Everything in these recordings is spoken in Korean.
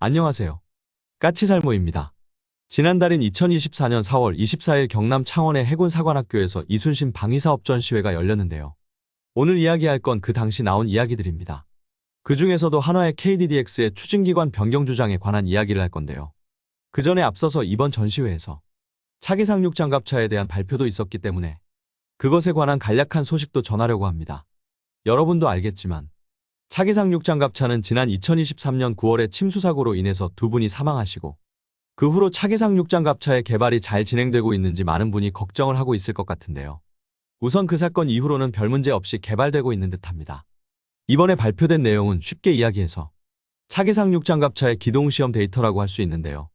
안녕하세요. 까치살모입니다. 지난달인 2024년 4월 24일 경남 창원의 해군사관학교에서 이순신 방위사업 전시회가 열렸는데요. 오늘 이야기할 건 그 당시 나온 이야기들입니다. 그 중에서도 한화의 KDDX의 추진기관 변경 주장에 관한 이야기를 할 건데요. 그 전에 앞서서 이번 전시회에서 차기 상륙 장갑차에 대한 발표도 있었기 때문에 그것에 관한 간략한 소식도 전하려고 합니다. 여러분도 알겠지만 차기 상륙 장갑차는 지난 2023년 9월에 침수사고로 인해서 두 분이 사망하시고 그 후로 차기 상륙 장갑차의 개발이 잘 진행되고 있는지 많은 분이 걱정을 하고 있을 것 같은데요. 우선 그 사건 이후로는 별 문제 없이 개발되고 있는 듯합니다. 이번에 발표된 내용은 쉽게 이야기해서 차기 상륙 장갑차의 기동 시험 데이터라고 할 수 있는데요.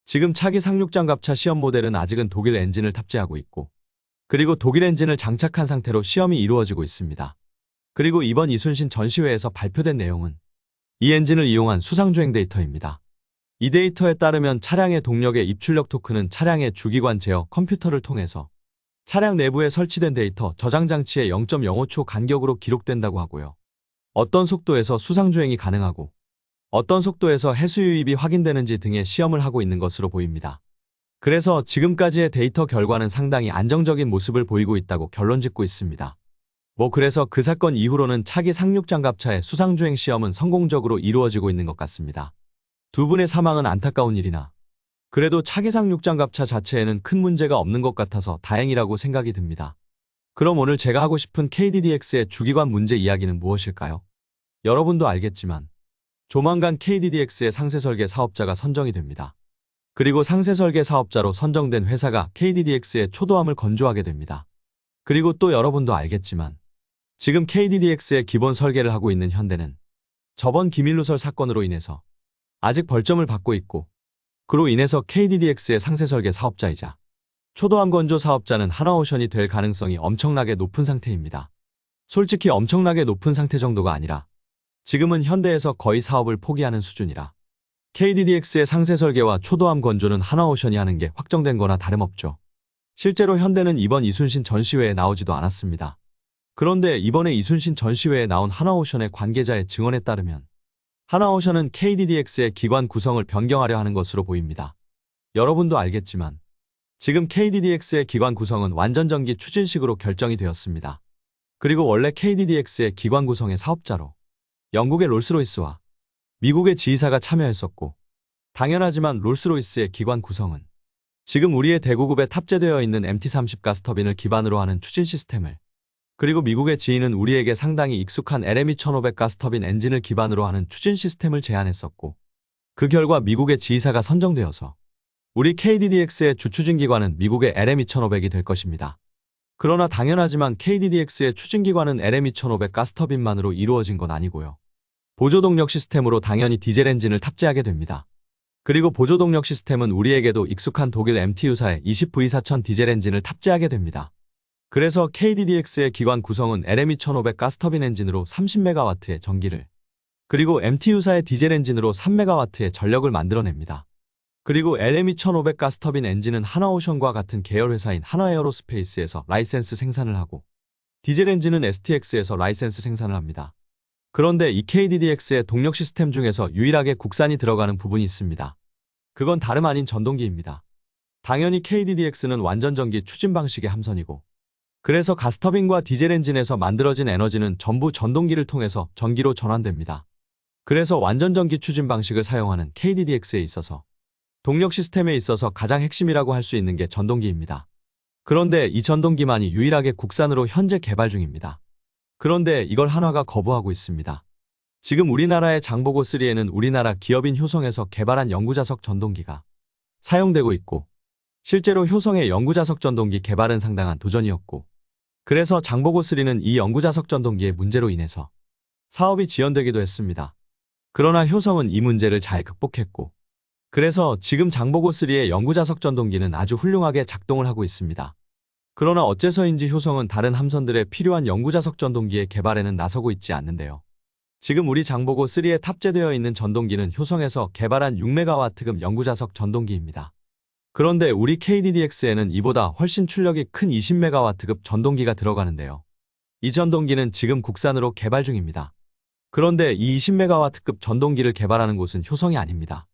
지금 차기 상륙 장갑차 시험 모델은 아직은 독일 엔진을 탑재하고 있고 그리고 독일 엔진을 장착한 상태로 시험이 이루어지고 있습니다. 그리고 이번 이순신 전시회에서 발표된 내용은 이 엔진을 이용한 수상주행 데이터입니다. 이 데이터에 따르면 차량의 동력의 입출력 토크는 차량의 주기관 제어 컴퓨터를 통해서 차량 내부에 설치된 데이터 저장 장치에 0.05초 간격으로 기록된다고 하고요. 어떤 속도에서 수상주행이 가능하고 어떤 속도에서 해수유입이 확인되는지 등의 시험을 하고 있는 것으로 보입니다. 그래서 지금까지의 데이터 결과는 상당히 안정적인 모습을 보이고 있다고 결론짓고 있습니다. 그래서 그 사건 이후로는 차기 상륙 장갑차의 수상주행 시험은 성공적으로 이루어지고 있는 것 같습니다. 두 분의 사망은 안타까운 일이나 그래도 차기 상륙 장갑차 자체에는 큰 문제가 없는 것 같아서 다행이라고 생각이 듭니다. 그럼 오늘 제가 하고 싶은 KDDX의 주기관 문제 이야기는 무엇일까요? 여러분도 알겠지만 조만간 KDDX의 상세설계 사업자가 선정이 됩니다. 그리고 상세설계 사업자로 선정된 회사가 KDDX의 초도함을 건조하게 됩니다. 그리고 또 여러분도 알겠지만 지금 KDDX의 기본 설계를 하고 있는 현대는 저번 기밀누설 사건으로 인해서 아직 벌점을 받고 있고 그로 인해서 KDDX의 상세설계 사업자이자 초도함 건조 사업자는 한화오션이 될 가능성이 엄청나게 높은 상태입니다. 솔직히 엄청나게 높은 상태 정도가 아니라 지금은 현대에서 거의 사업을 포기하는 수준이라 KDDX의 상세설계와 초도함 건조는 한화오션이 하는 게 확정된 거나 다름없죠. 실제로 현대는 이번 이순신 전시회에 나오지도 않았습니다. 그런데 이번에 이순신 전시회에 나온 한화오션의 관계자의 증언에 따르면 한화오션은 KDDX의 기관 구성을 변경하려 하는 것으로 보입니다. 여러분도 알겠지만 지금 KDDX의 기관 구성은 완전 전기 추진식으로 결정이 되었습니다. 그리고 원래 KDDX의 기관 구성의 사업자로 영국의 롤스로이스와 미국의 지휘사가 참여했었고 당연하지만 롤스로이스의 기관 구성은 지금 우리의 대구급에 탑재되어 있는 MT-30 가스터빈을 기반으로 하는 추진 시스템을 그리고 미국의 지휘는 우리에게 상당히 익숙한 LM2500 가스터빈 엔진을 기반으로 하는 추진 시스템을 제안했었고 그 결과 미국의 지휘사가 선정되어서 우리 KDDX의 주추진기관은 미국의 LM2500이 될 것입니다. 그러나 당연하지만 KDDX의 추진기관은 LM2500 가스터빈만으로 이루어진 건 아니고요. 보조동력 시스템으로 당연히 디젤 엔진을 탑재하게 됩니다. 그리고 보조동력 시스템은 우리에게도 익숙한 독일 MTU사의 20V4000 디젤 엔진을 탑재하게 됩니다. 그래서 KDDX의 기관 구성은 LM2500 가스터빈 엔진으로 30MW의 전기를 그리고 MTU사의 디젤 엔진으로 3MW의 전력을 만들어냅니다. 그리고 LM2500 가스터빈 엔진은 한화오션과 같은 계열회사인 한화에어로스페이스에서 라이센스 생산을 하고 디젤 엔진은 STX에서 라이센스 생산을 합니다. 그런데 이 KDDX의 동력 시스템 중에서 유일하게 국산이 들어가는 부분이 있습니다. 그건 다름 아닌 전동기입니다. 당연히 KDDX는 완전 전기 추진 방식의 함선이고 그래서 가스터빈과 디젤 엔진에서 만들어진 에너지는 전부 전동기를 통해서 전기로 전환됩니다. 그래서 완전 전기 추진 방식을 사용하는 KDDX에 있어서 동력 시스템에 있어서 가장 핵심이라고 할 수 있는 게 전동기입니다. 그런데 이 전동기만이 유일하게 국산으로 현재 개발 중입니다. 그런데 이걸 한화가 거부하고 있습니다. 지금 우리나라의 장보고3에는 우리나라 기업인 효성에서 개발한 영구자석 전동기가 사용되고 있고 실제로 효성의 영구자석 전동기 개발은 상당한 도전이었고 그래서 장보고3는 이 영구자석 전동기의 문제로 인해서 사업이 지연되기도 했습니다. 그러나 효성은 이 문제를 잘 극복했고 그래서 지금 장보고3의 영구자석 전동기는 아주 훌륭하게 작동을 하고 있습니다. 그러나 어째서인지 효성은 다른 함선들에 필요한 영구자석 전동기의 개발에는 나서고 있지 않는데요. 지금 우리 장보고3에 탑재되어 있는 전동기는 효성에서 개발한 6MW급 영구자석 전동기입니다. 그런데 우리 KDDX에는 이보다 훨씬 출력이 큰 20MW급 전동기가 들어가는데요. 이 전동기는 지금 국산으로 개발 중입니다. 그런데 이 20MW급 전동기를 개발하는 곳은 효성이 아닙니다.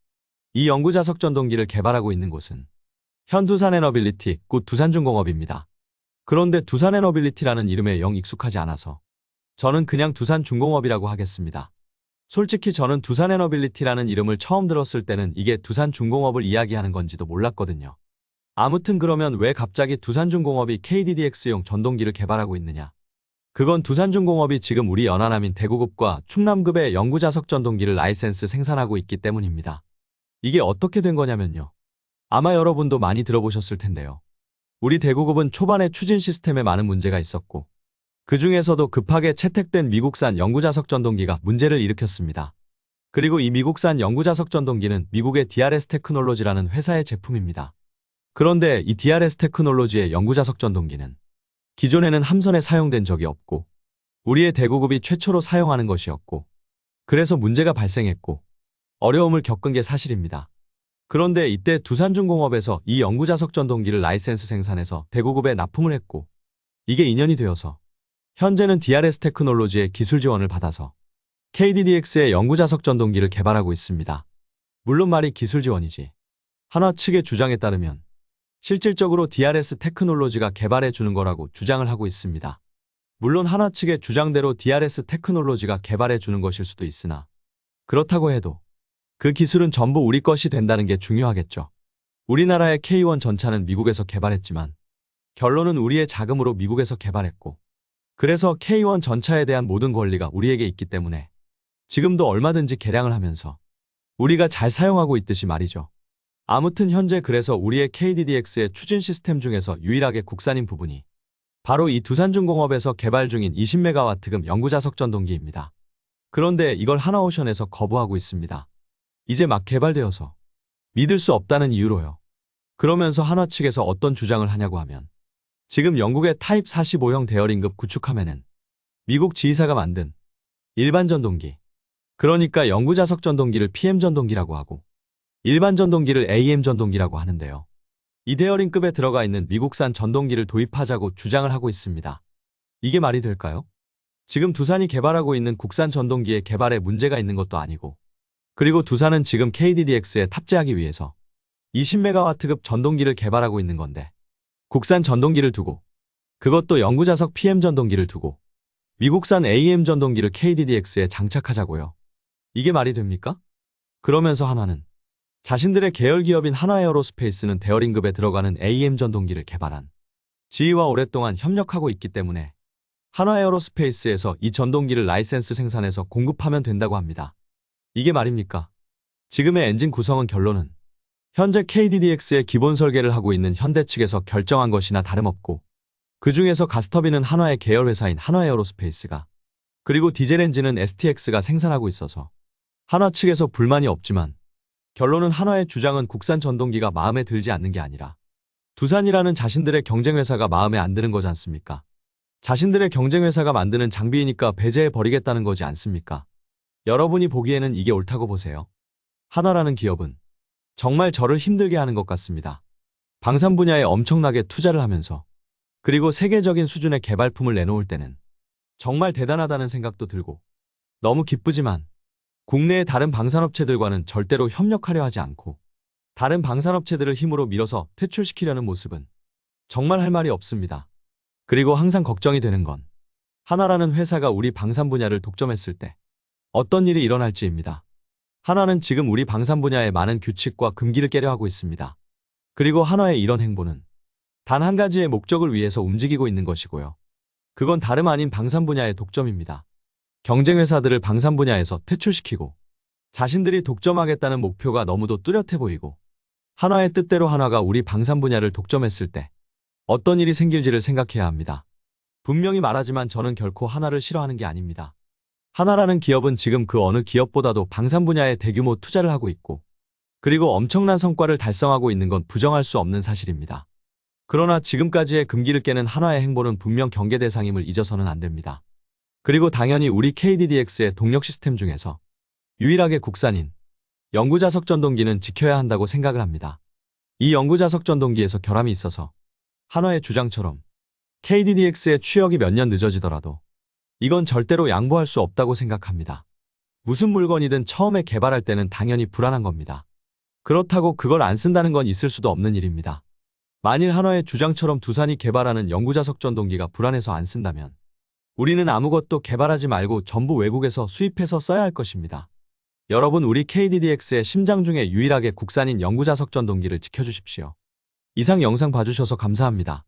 이 영구자석 전동기를 개발하고 있는 곳은 현두산에너빌리티, 곧 두산중공업입니다. 그런데 두산에너빌리티라는 이름에 영 익숙하지 않아서 저는 그냥 두산중공업이라고 하겠습니다. 솔직히 저는 두산에너빌리티라는 이름을 처음 들었을 때는 이게 두산중공업을 이야기하는 건지도 몰랐거든요. 아무튼 그러면 왜 갑자기 두산중공업이 KDDX용 전동기를 개발하고 있느냐? 그건 두산중공업이 지금 우리 연하남인 대구급과 충남급의 영구자석 전동기를 라이센스 생산하고 있기 때문입니다. 이게 어떻게 된 거냐면요. 아마 여러분도 많이 들어보셨을 텐데요. 우리 대구급은 초반에 추진 시스템에 많은 문제가 있었고, 그 중에서도 급하게 채택된 미국산 영구자석 전동기가 문제를 일으켰습니다. 그리고 이 미국산 영구자석 전동기는 미국의 DRS 테크놀로지라는 회사의 제품입니다. 그런데 이 DRS 테크놀로지의 영구자석 전동기는 기존에는 함선에 사용된 적이 없고, 우리의 대구급이 최초로 사용하는 것이었고, 그래서 문제가 발생했고, 어려움을 겪은 게 사실입니다. 그런데 이때 두산중공업에서 이 영구자석 전동기를 라이센스 생산해서 대구급에 납품을 했고, 이게 2년이 되어서 현재는 DRS 테크놀로지의 기술 지원을 받아서 KDDX의 영구자석 전동기를 개발하고 있습니다. 물론 말이 기술 지원이지. 한화 측의 주장에 따르면 실질적으로 DRS 테크놀로지가 개발해 주는 거라고 주장을 하고 있습니다. 물론 한화 측의 주장대로 DRS 테크놀로지가 개발해 주는 것일 수도 있으나 그렇다고 해도 그 기술은 전부 우리 것이 된다는 게 중요하겠죠. 우리나라의 K1 전차는 미국에서 개발했지만 결론은 우리의 자금으로 미국에서 개발했고, 그래서 K1 전차에 대한 모든 권리가 우리에게 있기 때문에 지금도 얼마든지 개량을 하면서 우리가 잘 사용하고 있듯이 말이죠. 아무튼 현재 그래서 우리의 KDDX의 추진 시스템 중에서 유일하게 국산인 부분이 바로 이 두산중공업에서 개발 중인 20메가와트급 영구자석 전동기입니다. 그런데 이걸 하나오션에서 거부하고 있습니다. 이제 막 개발되어서 믿을 수 없다는 이유로요. 그러면서 한화 측에서 어떤 주장을 하냐고 하면 지금 영국의 타입 45형 대여링급 구축함에는 미국 지휘사가 만든 일반 전동기, 그러니까 영구자석 전동기를 PM 전동기라고 하고 일반 전동기를 AM 전동기라고 하는데요. 이 대여링급에 들어가 있는 미국산 전동기를 도입하자고 주장을 하고 있습니다. 이게 말이 될까요? 지금 두산이 개발하고 있는 국산 전동기의 개발에 문제가 있는 것도 아니고, 그리고 두산은 지금 KDDX에 탑재하기 위해서 20메가와트급 전동기를 개발하고 있는 건데, 국산 전동기를 두고, 그것도 영구자석 PM 전동기를 두고, 미국산 AM 전동기를 KDDX에 장착하자고요. 이게 말이 됩니까? 그러면서 한화는 자신들의 계열 기업인 한화에어로스페이스는 대여링급에 들어가는 AM 전동기를 개발한 지휘와 오랫동안 협력하고 있기 때문에 한화에어로스페이스에서 이 전동기를 라이센스 생산해서 공급하면 된다고 합니다. 이게 말입니까? 지금의 엔진 구성은 결론은 현재 KDDX의 기본 설계를 하고 있는 현대 측에서 결정한 것이나 다름없고, 그 중에서 가스터빈은 한화의 계열 회사인 한화에어로스페이스가, 그리고 디젤 엔진은 STX가 생산하고 있어서 한화 측에서 불만이 없지만, 결론은 한화의 주장은 국산 전동기가 마음에 들지 않는 게 아니라 두산이라는 자신들의 경쟁회사가 마음에 안 드는 거지 않습니까? 자신들의 경쟁회사가 만드는 장비이니까 배제해 버리겠다는 거지 않습니까? 여러분이 보기에는 이게 옳다고 보세요. 한화라는 기업은 정말 저를 힘들게 하는 것 같습니다. 방산 분야에 엄청나게 투자를 하면서, 그리고 세계적인 수준의 개발품을 내놓을 때는 정말 대단하다는 생각도 들고, 너무 기쁘지만 국내의 다른 방산업체들과는 절대로 협력하려 하지 않고 다른 방산업체들을 힘으로 밀어서 퇴출시키려는 모습은 정말 할 말이 없습니다. 그리고 항상 걱정이 되는 건 한화라는 회사가 우리 방산 분야를 독점했을 때 어떤 일이 일어날지입니다. 한화는 지금 우리 방산 분야에 많은 규칙과 금기를 깨려 하고 있습니다. 그리고 한화의 이런 행보는 단 한 가지의 목적을 위해서 움직이고 있는 것이고요. 그건 다름 아닌 방산 분야의 독점입니다. 경쟁 회사들을 방산 분야에서 퇴출시키고 자신들이 독점하겠다는 목표가 너무도 뚜렷해 보이고, 한화의 뜻대로 한화가 우리 방산 분야를 독점했을 때 어떤 일이 생길지를 생각해야 합니다. 분명히 말하지만 저는 결코 한화를 싫어하는 게 아닙니다. 한화라는 기업은 지금 그 어느 기업보다도 방산 분야에 대규모 투자를 하고 있고, 그리고 엄청난 성과를 달성하고 있는 건 부정할 수 없는 사실입니다. 그러나 지금까지의 금기를 깨는 한화의 행보는 분명 경계 대상임을 잊어서는 안 됩니다. 그리고 당연히 우리 KDDX의 동력 시스템 중에서 유일하게 국산인 영구자석 전동기는 지켜야 한다고 생각을 합니다. 이 영구자석 전동기에서 결함이 있어서 한화의 주장처럼 KDDX의 취역이 몇 년 늦어지더라도 이건 절대로 양보할 수 없다고 생각합니다. 무슨 물건이든 처음에 개발할 때는 당연히 불안한 겁니다. 그렇다고 그걸 안 쓴다는 건 있을 수도 없는 일입니다. 만일 한화의 주장처럼 두산이 개발하는 영구자석 전동기가 불안해서 안 쓴다면 우리는 아무것도 개발하지 말고 전부 외국에서 수입해서 써야 할 것입니다. 여러분, 우리 KDDX의 심장 중에 유일하게 국산인 영구자석 전동기를 지켜주십시오. 이상 영상 봐주셔서 감사합니다.